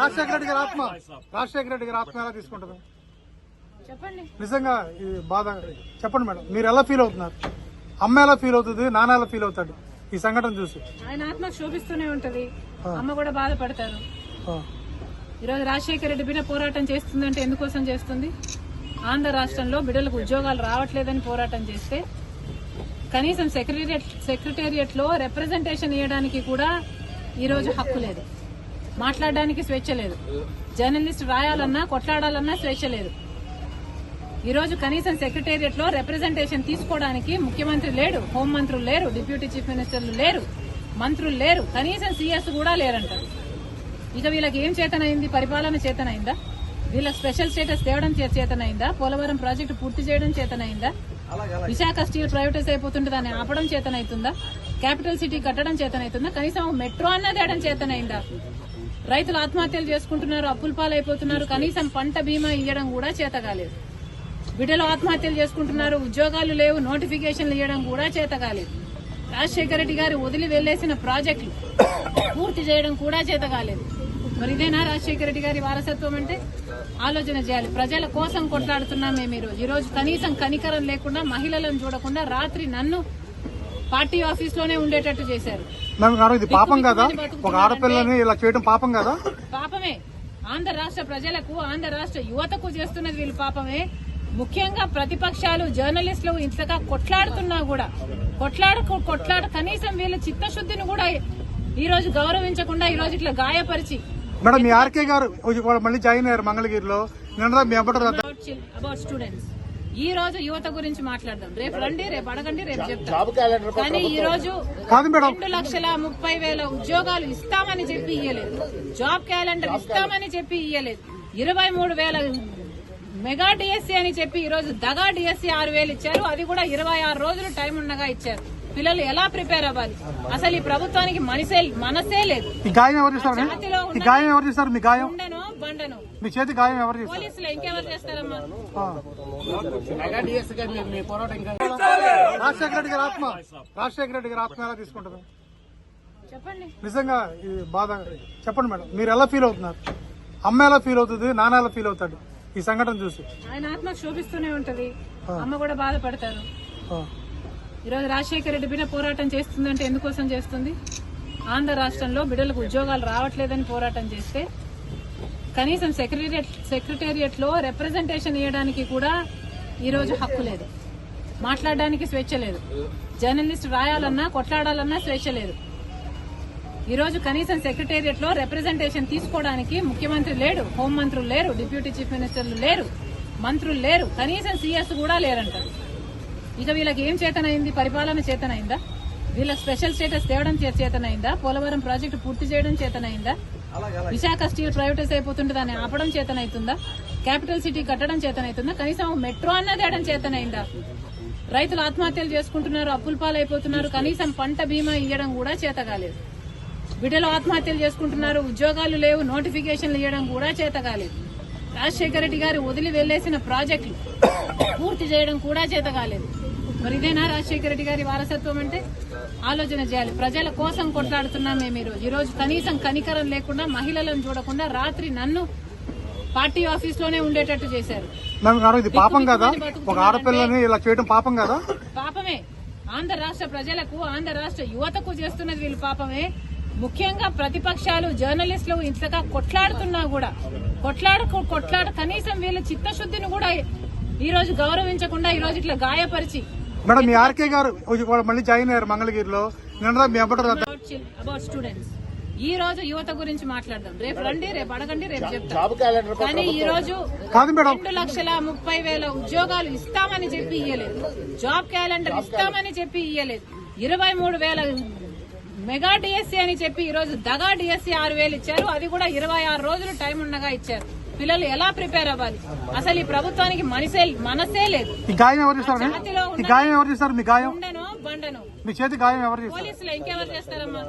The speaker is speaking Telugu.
రాజశేఖర రెడ్డి గారి ఆత్మ ఎలా తీసుకుంటారు? చెప్పండి. నిజంగా ఈ బాధ చెప్పండి మేడం, మీరు ఎలా ఫీల్ అవుతున్నారు? అమ్మ ఎలా ఫీల్ అవుతుంది, నాన్న ఎలా ఫీల్ అవుతాడు ఈ సంఘటన చూసి? ఆయన ఆత్మ శోభిస్తూనే ఉంటది, అమ్మ కూడా బాధపడతారు. ఈరోజు రాజశేఖర రెడ్డి బిడ్డ పోరాటం చేస్తుందంటే ఎందుకోసం చేస్తుంది? ఆంధ్ర రాష్ట్రంలో బిడ్డలకు ఉద్యోగాలు రావట్లేదని పోరాటం చేస్తే కనీసం సెక్రటేరియట్ లో రిప్రజెంటేషన్ ఇవ్వడానికి కూడా ఈరోజు హక్కు లేదు, మాట్లాడడానికి స్వేచ్ఛ లేదు, జర్నలిస్ట్ రాయాలన్నా కొట్లాడాలన్నా స్వేచ్ఛ లేదు. ఈరోజు కనీసం సెక్రటేరియట్ లో రిప్రజెంటేషన్ తీసుకోవడానికి ముఖ్యమంత్రి లేడు, హోంమంత్రులు లేరు, డిప్యూటీ చీఫ్ మినిస్టర్లు లేరు, మంత్రులు లేరు, కనీసం సీఎస్ కూడా లేరంటారు. ఇక వీళ్ళకి ఏం చేతనైంది? పరిపాలన చేతనైందా? వీళ్ళకి స్పెషల్ స్టేటస్ తేవడం చేతనైందా? పోలవరం ప్రాజెక్టు పూర్తి చేయడం చేతనైందా? విశాఖ స్టీల్ ప్రైవేటైజ్ అయిపోతుంటే దాన్ని ఆపడం చేతనైతుందా? క్యాపిటల్ సిటీ కట్టడం చేతనైతుందా? కనీసం మెట్రో అన్న తేయడం చేతనైందా? రైతులు ఆత్మహత్యలు చేసుకుంటున్నారు, అప్పుల పాలైపోతున్నారు, కనీసం పంట బీమా ఇవ్వడం కూడా చేత కాలేదు. బిడ్డలు ఆత్మహత్యలు చేసుకుంటున్నారు, ఉద్యోగాలు లేవు, నోటిఫికేషన్లు ఇవ్వడం కూడా చేత కాలేదు. రాజశేఖర రెడ్డి గారు వదిలి వెళ్లేసిన ప్రాజెక్టులు పూర్తి చేయడం కూడా చేత కాలేదు. మరి ఇదేనా రాజశేఖర రెడ్డి గారి వారసత్వం అంటే? ఆలోచన చేయాలి. ప్రజల కోసం కొట్లాడుతున్నాం మేము ఈరోజు కనీసం కనికరం లేకుండా, మహిళలను చూడకుండా రాత్రి నన్ను పార్టీ ఆఫీస్ లోనే ఉండేటట్టు చేశారు. ఇది పాపం కదా? ఒక ఆడపిల్లని ఇలా చేయడం పాపం కదా? పాపమే. ఆంధ్ర రాష్ట్ర ప్రజలకు, ఆంధ్ర రాష్ట్ర యువతకు చేస్తున్నది వీళ్ళు పాపమే. ముఖ్యంగా ప్రతిపక్షాలు, జర్నలిస్టులు ఇంతగా కొట్లాడుతున్నా కూడా కొట్లాడ కనీసం వీళ్ళ చిత్తశుద్ధిని కూడా ఈ రోజు గౌరవించకుండా ఈ రోజు ఇట్లా గాయపరిచి. మేడం, మీ ఆర్కే గారు మళ్ళీ జాయిన్ అయ్యారు మంగళగిరిలో. అబౌట్ స్టూడెంట్స్ ఈ రోజు యువత గురించి మాట్లాడదాం. రేపు రండి, రేపు అడగండి, రేపు చెప్తాం. కానీ ఈ రోజు 2,30,000 ఉద్యోగాలు ఇస్తామని చెప్పి ఇయ్యలేదు, జాబ్ క్యాలెండర్ ఇస్తామని చెప్పి ఇయ్యలేదు, 23,000 మెగా డిఎస్సీ అని చెప్పి ఈ రోజు దగా డిఎస్సీ 6,000 ఇచ్చారు. అది కూడా 26 రోజులు టైం ఉండగా ఇచ్చారు. పిల్లలు ఎలా ప్రిపేర్ అవ్వాలి? అసలు ఈ ప్రభుత్వానికి మనసే లేదు. ఉండను బండను మీ చేతి గాయం ఎవరు చేస్తారు? పోలీసులు ఇంకెవరు చేస్తారమ్మా? రాజశేఖర రెడ్డి గారి ఆత్మ ఎలా తీసుకుంటారు? చెప్పండి. నిజంగా ఈ బాధ చెప్పండి మేడం, మీరు ఎలా ఫీల్ అవుతున్నారు? అమ్మ ఎలా ఫీల్ అవుతుంది, నాన్న ఎలా ఫీల్ అవుతాడు ఈ సంఘటన చూసి? ఆయన ఆత్మ శోభిస్తూనే ఉంటది, అమ్మ కూడా బాధపడతారు. ఈరోజు రాజశేఖర రెడ్డి బిడ్డ పోరాటం చేస్తుందంటే ఎందుకోసం చేస్తుంది? ఆంధ్ర రాష్ట్రంలో బిడ్డలకు ఉద్యోగాలు రావట్లేదని పోరాటం చేస్తే కనీసం సెక్రటేరియట్ లో రిప్రజెంటేషన్ ఇవ్వడానికి కూడా ఈరోజు హక్కు లేదు, మాట్లాడడానికి స్వేచ్ఛ లేదు, జర్నలిస్ట్ రాయాలన్నా కొట్లాడాలన్నా స్వేచ్ఛ లేదు. ఈరోజు కనీసం సెక్రటేరియట్ లో రిప్రజెంటేషన్ తీసుకోవడానికి ముఖ్యమంత్రి లేడు, హోంమంత్రులు లేరు, డిప్యూటీ చీఫ్ మినిస్టర్లు లేరు, మంత్రులు లేరు, కనీసం సీఎస్ కూడా లేరంటారు. ఇక వీళ్ళకి ఏం చేతనైంది? పరిపాలన చేతనైందా? వీళ్ళకి స్పెషల్ స్టేటస్ తేవడం చేతనైందా? పోలవరం ప్రాజెక్టు పూర్తి చేయడం చేతనైందా? విశాఖ స్టీల్ ప్రైవేటైజ్ అయిపోతుంటే దాన్ని ఆపడం చేతనైతుందా? క్యాపిటల్ సిటీ కట్టడం చేతనైతుందా? కనీసం మెట్రో అన్న తేయడం చేతనైందా? రైతులు ఆత్మహత్యలు చేసుకుంటున్నారు, అప్పుల పాలైపోతున్నారు, కనీసం పంట బీమా ఇవ్వడం కూడా చేత కాలేదు. బిడ్డలు ఆత్మహత్యలు చేసుకుంటున్నారు, ఉద్యోగాలు లేవు, నోటిఫికేషన్లు ఇవ్వడం కూడా చేత కాలేదు. రాజశేఖర రెడ్డి గారు వదిలి వెళ్లేసిన ప్రాజెక్టులు పూర్తి చేయడం కూడా చేత కాలేదు. మరి ఇదేనా రాజశేఖర రెడ్డి గారి వారసత్వం అంటే? ఆలోచన చేయాలి. ప్రజల కోసం కొట్లాడుతున్నాం మేము ఈరోజు కనీసం కనికరం లేకుండా, మహిళలను చూడకుండా రాత్రి నన్ను పార్టీ ఆఫీస్ లోనే ఉండేటట్టు చేశారు. ఇది పాపం కదా? ఒక ఆడపిల్లని ఇలా చేయడం పాపం కదా? పాపమే. ఆంధ్ర రాష్ట్ర ప్రజలకు, ఆంధ్ర రాష్ట్ర యువతకు చేస్తున్నది వీళ్ళు పాపమే. ముఖ్యంగా ప్రతిపక్షాలు, జర్నలిస్టులు ఇంతగా కొట్లాడుతున్నా కూడా కొట్లాడ కనీసం వీళ్ళ చిత్తశుద్ధిని కూడా ఈ రోజు గౌరవించకుండా ఈ రోజు ఇట్లా గాయపరిచి. మేడం, మీ ఆర్కే గారు మళ్ళీ జాయిన్ అయ్యారు మంగళగిరిలో. అబౌట్ స్టూడెంట్స్ ఈ రోజు యువత గురించి మాట్లాడదాం. రేపు రండి, రేపు అడగండి, రేపు చెప్తాం. కానీ ఈ రోజు 2,30,000 ఉద్యోగాలు ఇస్తామని చెప్పి ఇయ్యలేదు, జాబ్ క్యాలెండర్ ఇస్తామని చెప్పి ఇయ్యలేదు, 23,000 మెగా డిఎస్సీ అని చెప్పి ఈ రోజు దగా డిఎస్సీ 6,000 ఇచ్చారు. అది కూడా 26 రోజులు టైం ఉండగా ఇచ్చారు. పిల్లలు ఎలా ప్రిపేర్ అవ్వాలి? అసలు ఈ ప్రభుత్వానికి మనసే లేదు. ఉండను బండను మీ చేతి గాయం ఎవరు? పోలీసులు ఇంకెవరు చేస్తారమ్మా?